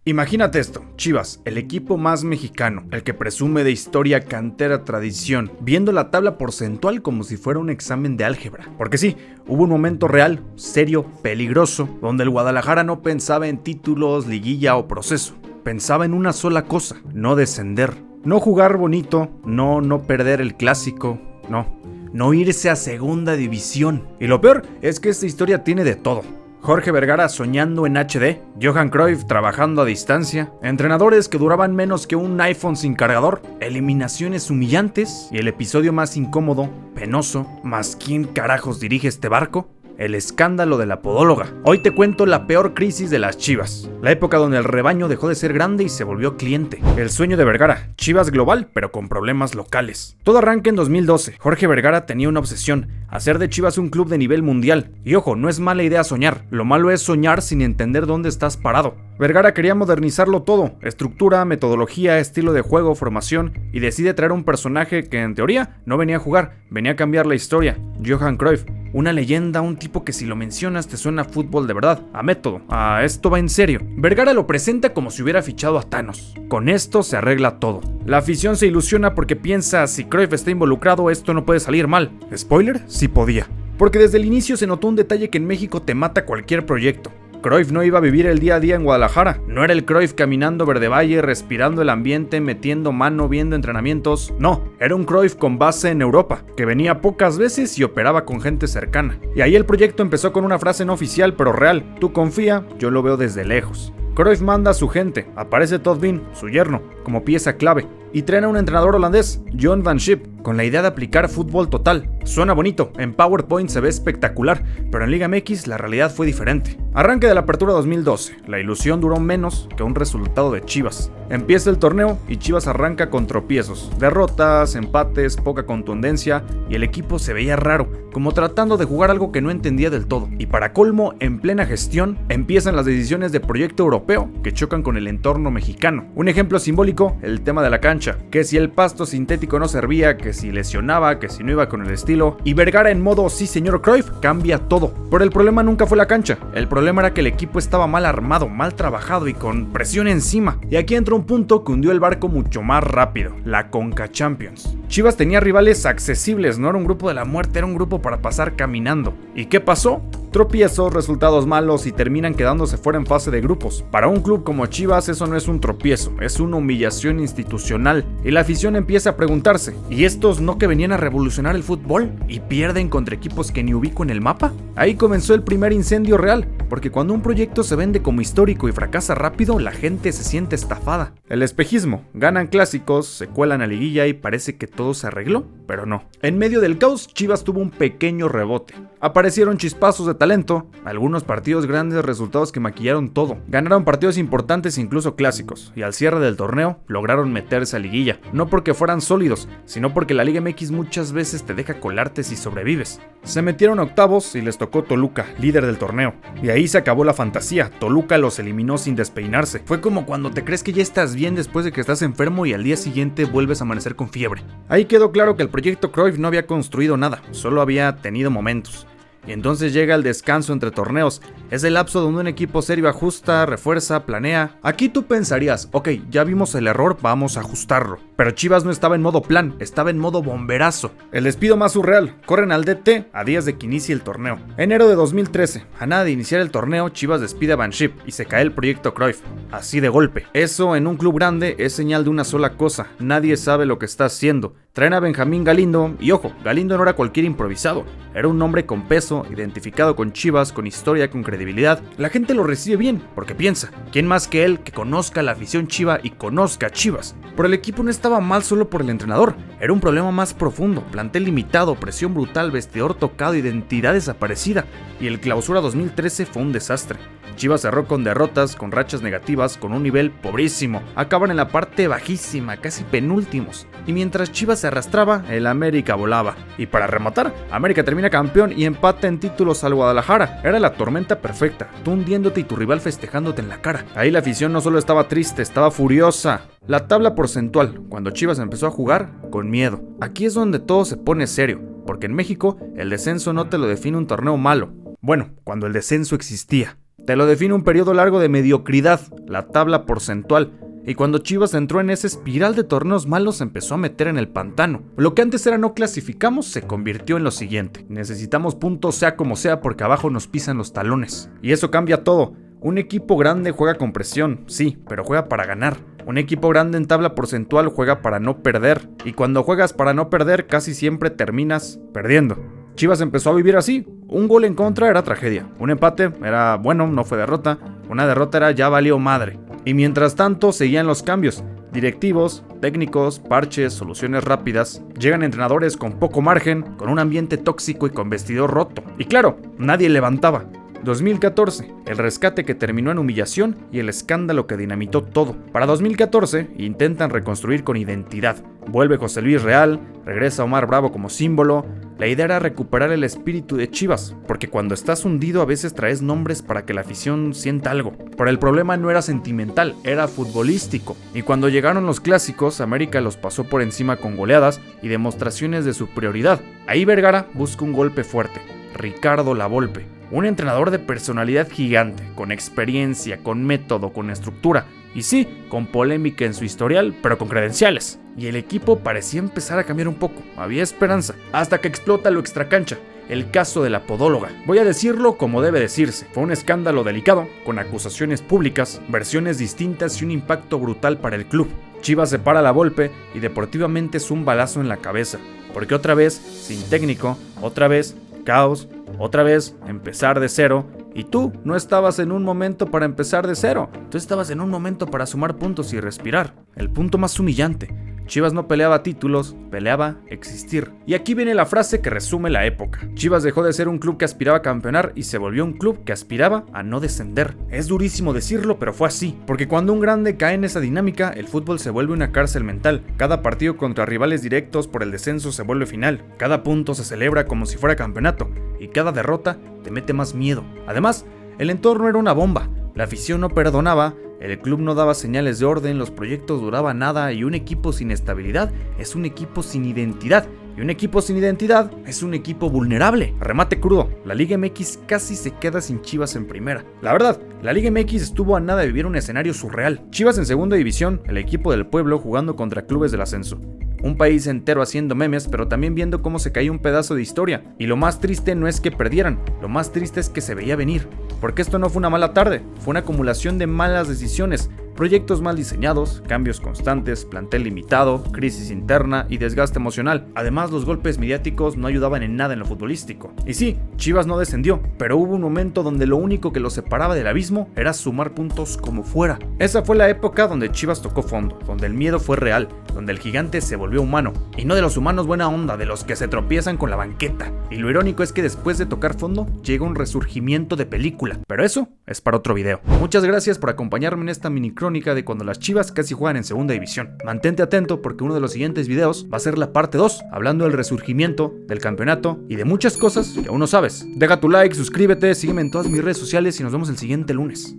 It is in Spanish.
Imagínate esto, Chivas, el equipo más mexicano, el que presume de historia, cantera, tradición, viendo la tabla porcentual como si fuera un examen de álgebra. Porque sí, hubo un momento real, serio, peligroso, donde el Guadalajara no pensaba en títulos, liguilla o proceso. Pensaba en una sola cosa, no descender, no jugar bonito, no perder el clásico, no irse a segunda división. Y lo peor es que esta historia tiene de todo. Jorge Vergara soñando en HD, Johan Cruyff trabajando a distancia, entrenadores que duraban menos que un iPhone sin cargador, eliminaciones humillantes y el episodio más incómodo, penoso, más ¿quién carajos dirige este barco? El escándalo de la podóloga. Hoy te cuento la peor crisis de las Chivas, la época donde el rebaño dejó de ser grande y se volvió cliente, el sueño de Vergara, Chivas global pero con problemas locales. Todo arranca en 2012, Jorge Vergara tenía una obsesión, hacer de Chivas un club de nivel mundial. Y ojo, no es mala idea soñar, lo malo es soñar sin entender dónde estás parado. Vergara quería modernizarlo todo, estructura, metodología, estilo de juego, formación, y decide traer un personaje que en teoría no venía a jugar, venía a cambiar la historia, Johan Cruyff. Una leyenda, un tipo que si lo mencionas te suena a fútbol de verdad, a método, a esto va en serio. Vergara lo presenta como si hubiera fichado a Thanos. Con esto se arregla todo. La afición se ilusiona porque piensa, si Cruyff está involucrado esto no puede salir mal. ¿Spoiler? Sí podía. Porque desde el inicio se notó un detalle que en México te mata cualquier proyecto. Cruyff no iba a vivir el día a día en Guadalajara. No era el Cruyff caminando verde valle, respirando el ambiente, metiendo mano, viendo entrenamientos. No, era un Cruyff con base en Europa, que venía pocas veces y operaba con gente cercana. Y ahí el proyecto empezó con una frase no oficial pero real. Tú confía, yo lo veo desde lejos. Cruyff manda a su gente, aparece Todd Bean, su yerno, como pieza clave. Y traen a un entrenador holandés, John Van Schip, con la idea de aplicar fútbol total. Suena bonito, en PowerPoint se ve espectacular, pero en Liga MX la realidad fue diferente. Arranque de la apertura 2012, la ilusión duró menos que un resultado de Chivas. Empieza el torneo y Chivas arranca con tropiezos, derrotas, empates, poca contundencia, y el equipo se veía raro, como tratando de jugar algo que no entendía del todo. Y para colmo, en plena gestión, empiezan las decisiones de proyecto europeo que chocan con el entorno mexicano. Un ejemplo simbólico, el tema de la cancha, que si el pasto sintético no servía, que si lesionaba, que si no iba con el estilo, y Vergara en modo sí señor Cruyff cambia todo. Pero el problema nunca fue la cancha, el problema era que el equipo estaba mal armado, mal trabajado y con presión encima. Y aquí entra un punto que hundió el barco mucho más rápido, la Conca Champions. Chivas tenía rivales accesibles, no era un grupo de la muerte, era un grupo para pasar caminando. ¿Y qué pasó? Tropiezos, resultados malos y terminan quedándose fuera en fase de grupos. Para un club como Chivas eso no es un tropiezo, es una humillación institucional. Y la afición empieza a preguntarse, ¿y estos no que venían a revolucionar el fútbol? ¿Y pierden contra equipos que ni ubico en el mapa? Ahí comenzó el primer incendio real, porque cuando un proyecto se vende como histórico y fracasa rápido, la gente se siente estafada. El espejismo, ganan clásicos, se cuelan a liguilla y parece que todo se arregló, pero no. En medio del caos, Chivas tuvo un pequeño rebote. Aparecieron chispazos de talento, algunos partidos grandes, resultados que maquillaron todo. Ganaron partidos importantes, incluso clásicos, y al cierre del torneo lograron meterse a liguilla. No porque fueran sólidos, sino porque la Liga MX muchas veces te deja colarte si sobrevives. Se metieron a octavos y les tocó Toluca, líder del torneo. Y ahí se acabó la fantasía, Toluca los eliminó sin despeinarse. Fue como cuando te crees que ya estás bien después de que estás enfermo y al día siguiente vuelves a amanecer con fiebre. Ahí quedó claro que el proyecto Cruyff no había construido nada, solo había tenido momentos. Y entonces llega el descanso entre torneos. Es el lapso donde un equipo serio ajusta, refuerza, planea. Aquí tú pensarías, ok, ya vimos el error, vamos a ajustarlo. Pero Chivas no estaba en modo plan, estaba en modo bomberazo. El despido más surreal, corren al DT a días de que inicie el torneo. Enero de 2013, a nada de iniciar el torneo, Chivas despide a Van Schip y se cae el proyecto Cruyff. Así de golpe. Eso en un club grande es señal de una sola cosa, nadie sabe lo que está haciendo. Traen a Benjamín Galindo, y ojo, Galindo no era cualquier improvisado, era un hombre con peso, identificado con Chivas, con historia, con credibilidad. La gente lo recibe bien, porque piensa, ¿quién más que él que conozca la afición chiva y conozca a Chivas? Pero el equipo no estaba mal solo por el entrenador, era un problema más profundo, plantel limitado, presión brutal, vestidor tocado, identidad desaparecida, y el clausura 2013 fue un desastre. Chivas cerró con derrotas, con rachas negativas, con un nivel pobrísimo. Acaban en la parte bajísima, casi penúltimos. Y mientras Chivas se arrastraba, el América volaba. Y para rematar, América termina campeón y empata en títulos al Guadalajara. Era la tormenta perfecta, tú hundiéndote y tu rival festejándote en la cara. Ahí la afición no solo estaba triste, estaba furiosa. La tabla porcentual, cuando Chivas empezó a jugar, con miedo. Aquí es donde todo se pone serio, porque en México el descenso no te lo define un torneo malo. Bueno, cuando el descenso existía. Te lo define un periodo largo de mediocridad, la tabla porcentual. Y cuando Chivas entró en esa espiral de torneos malos, se empezó a meter en el pantano. Lo que antes era no clasificamos se convirtió en lo siguiente: necesitamos puntos sea como sea porque abajo nos pisan los talones. Y eso cambia todo. Un equipo grande juega con presión, sí, pero juega para ganar. Un equipo grande en tabla porcentual juega para no perder. Y cuando juegas para no perder, casi siempre terminas perdiendo. Chivas empezó a vivir así. Un gol en contra era tragedia. Un empate era bueno, no fue derrota. Una derrota era ya valió madre. Y mientras tanto seguían los cambios. Directivos, técnicos, parches, soluciones rápidas. Llegan entrenadores con poco margen, con un ambiente tóxico y con vestidor roto. Y claro, nadie levantaba. 2014, el rescate que terminó en humillación y el escándalo que dinamitó todo. Para 2014, intentan reconstruir con identidad. Vuelve José Luis Real, regresa Omar Bravo como símbolo. La idea era recuperar el espíritu de Chivas, porque cuando estás hundido a veces traes nombres para que la afición sienta algo. Pero el problema no era sentimental, era futbolístico. Y cuando llegaron los clásicos, América los pasó por encima con goleadas y demostraciones de superioridad. Ahí Vergara busca un golpe fuerte. Ricardo Lavolpe, un entrenador de personalidad gigante, con experiencia, con método, con estructura. Y sí, con polémica en su historial, pero con credenciales. Y el equipo parecía empezar a cambiar un poco, había esperanza, hasta que explota lo extracancha, el caso de la podóloga. Voy a decirlo como debe decirse, fue un escándalo delicado, con acusaciones públicas, versiones distintas y un impacto brutal para el club. Chivas se para la Volpe y deportivamente es un balazo en la cabeza, porque otra vez, sin técnico, otra vez, caos, otra vez, empezar de cero. Y tú no estabas en un momento para empezar de cero, tú estabas en un momento para sumar puntos y respirar. El punto más humillante: Chivas no peleaba títulos, peleaba existir. Y aquí viene la frase que resume la época. Chivas dejó de ser un club que aspiraba a campeonar y se volvió un club que aspiraba a no descender. Es durísimo decirlo, pero fue así. Porque cuando un grande cae en esa dinámica, el fútbol se vuelve una cárcel mental. Cada partido contra rivales directos por el descenso se vuelve final. Cada punto se celebra como si fuera campeonato. Y cada derrota te mete más miedo. Además, el entorno era una bomba. La afición no perdonaba, el club no daba señales de orden, los proyectos duraban nada y un equipo sin estabilidad es un equipo sin identidad. Y un equipo sin identidad es un equipo vulnerable. Remate crudo, la Liga MX casi se queda sin Chivas en primera. La verdad, la Liga MX estuvo a nada de vivir un escenario surreal. Chivas en segunda división, el equipo del pueblo jugando contra clubes del ascenso. Un país entero haciendo memes, pero también viendo cómo se caía un pedazo de historia. Y lo más triste no es que perdieran, lo más triste es que se veía venir. Porque esto no fue una mala tarde, fue una acumulación de malas decisiones, proyectos mal diseñados, cambios constantes, plantel limitado, crisis interna y desgaste emocional. Además, los golpes mediáticos no ayudaban en nada en lo futbolístico. Y sí, Chivas no descendió, pero hubo un momento donde lo único que los separaba del abismo era sumar puntos como fuera. Esa fue la época donde Chivas tocó fondo, donde el miedo fue real, donde el gigante se volvió humano. Y no de los humanos buena onda, de los que se tropiezan con la banqueta. Y lo irónico es que después de tocar fondo, llega un resurgimiento de película. Pero eso es para otro video. Muchas gracias por acompañarme en esta mini crónica de cuando las Chivas casi juegan en segunda división. Mantente atento porque uno de los siguientes videos va a ser la parte 2, hablando del resurgimiento, del campeonato y de muchas cosas que aún no sabes. Deja tu like, suscríbete, sígueme en todas mis redes sociales y nos vemos el siguiente lunes.